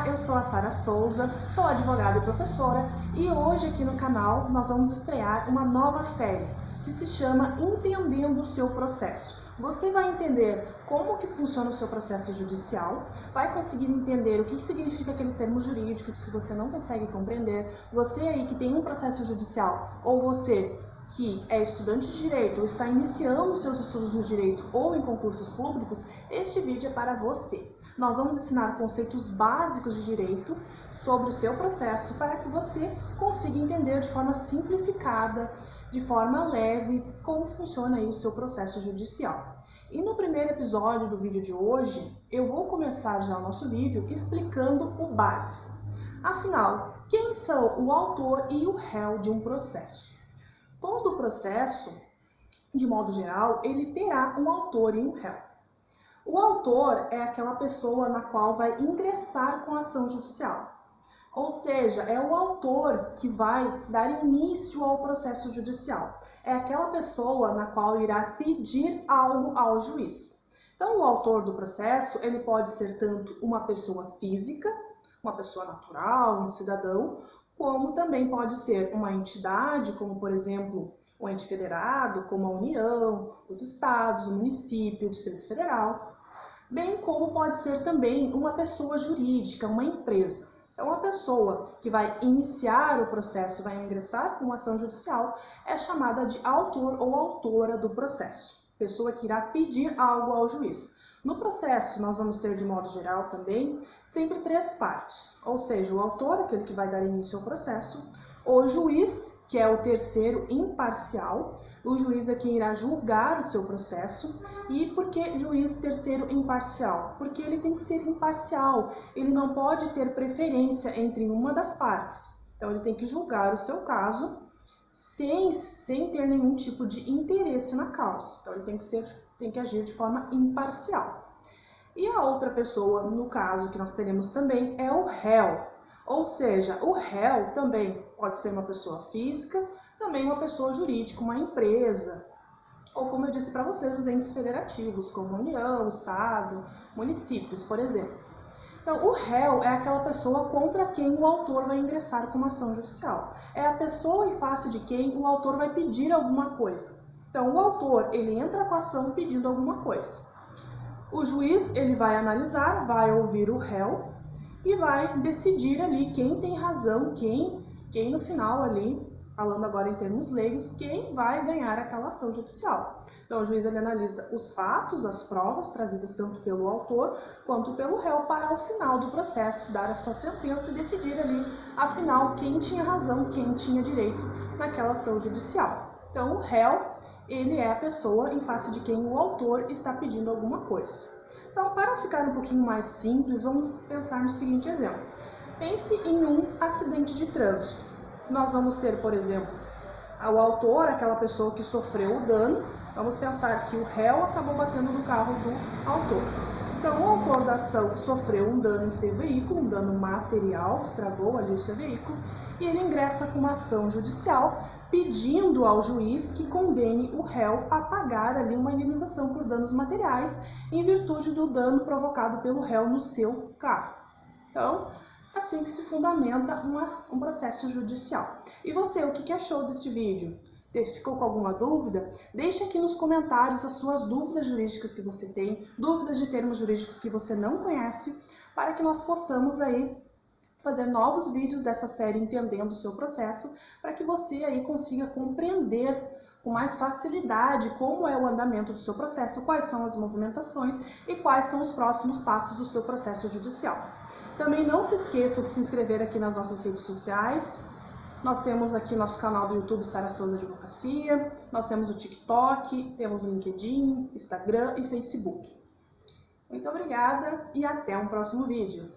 eu sou a Sara Souza, sou advogada e professora e hoje aqui no canal nós vamos estrear uma nova série que se chama Entendendo o Seu Processo. Você vai entender como que funciona o seu processo judicial, vai conseguir entender o que significa aqueles termos jurídicos que você não consegue compreender. Você aí que tem um processo judicial ou você que é estudante de direito ou está iniciando seus estudos no direito ou em concursos públicos, este vídeo é para você. Nós vamos ensinar conceitos básicos de direito sobre o seu processo para que você consiga entender de forma simplificada, de forma leve, como funciona aí o seu processo judicial. E no primeiro episódio do vídeo de hoje, eu vou começar já o nosso vídeo explicando o básico. Afinal, quem são o autor e o réu de um processo? Todo processo, de modo geral, ele terá um autor e um réu. O autor é aquela pessoa na qual vai ingressar com a ação judicial. Ou seja, é o autor que vai dar início ao processo judicial. É aquela pessoa na qual irá pedir algo ao juiz. Então, o autor do processo, ele pode ser tanto uma pessoa física, uma pessoa natural, um cidadão, como também pode ser uma entidade, como por exemplo, o ente federado, como a União, os estados, o município, o Distrito Federal, bem como pode ser também uma pessoa jurídica, uma empresa. Então, uma pessoa que vai iniciar o processo, vai ingressar com uma ação judicial, é chamada de autor ou autora do processo, pessoa que irá pedir algo ao juiz. No processo, nós vamos ter, de modo geral também, sempre três partes, ou seja, o autor, aquele que vai dar início ao processo, o juiz, que é o terceiro imparcial, o juiz é quem irá julgar o seu processo. E por que juiz terceiro imparcial? Porque ele tem que ser imparcial, ele não pode ter preferência entre uma das partes, então ele tem que julgar o seu caso sem ter nenhum tipo de interesse na causa, então ele tem que agir de forma imparcial. E a outra pessoa, no caso que nós teremos também, é o réu. Ou seja, o réu também pode ser uma pessoa física, também uma pessoa jurídica, uma empresa, ou como eu disse para vocês, os entes federativos, como União, Estado, municípios, por exemplo. Então, o réu é aquela pessoa contra quem o autor vai ingressar com uma ação judicial. É a pessoa em face de quem o autor vai pedir alguma coisa. Então, o autor, ele entra com a ação pedindo alguma coisa. O juiz, ele vai analisar, vai ouvir o réu e vai decidir ali quem tem razão, quem no final ali, falando agora em termos leigos, quem vai ganhar aquela ação judicial. Então, o juiz, ele analisa os fatos, as provas trazidas tanto pelo autor quanto pelo réu para, ao final do processo, dar a sua sentença e decidir ali, afinal, quem tinha razão, quem tinha direito naquela ação judicial. Então, o réu, ele é a pessoa em face de quem o autor está pedindo alguma coisa. Então, para ficar um pouquinho mais simples, vamos pensar no seguinte exemplo. Pense em um acidente de trânsito. Nós vamos ter, por exemplo, o autor, aquela pessoa que sofreu o dano. Vamos pensar que o réu acabou batendo no carro do autor. Então, o autor da ação sofreu um dano em seu veículo, um dano material, estragou ali o seu veículo, e ele ingressa com uma ação judicial pedindo ao juiz que condene o réu a pagar ali uma indenização por danos materiais em virtude do dano provocado pelo réu no seu carro. Então, assim que se fundamenta um processo judicial. E você, o que achou desse vídeo? Ficou com alguma dúvida? Deixe aqui nos comentários as suas dúvidas jurídicas que você tem, dúvidas de termos jurídicos que você não conhece, para que nós possamos aí fazer novos vídeos dessa série Entendendo o Seu Processo, para que você aí consiga compreender com mais facilidade como é o andamento do seu processo, quais são as movimentações e quais são os próximos passos do seu processo judicial. Também não se esqueça de se inscrever aqui nas nossas redes sociais. Nós temos aqui nosso canal do YouTube, Sara Souza Advocacia, nós temos o TikTok, temos o LinkedIn, Instagram e Facebook. Muito obrigada e até um próximo vídeo.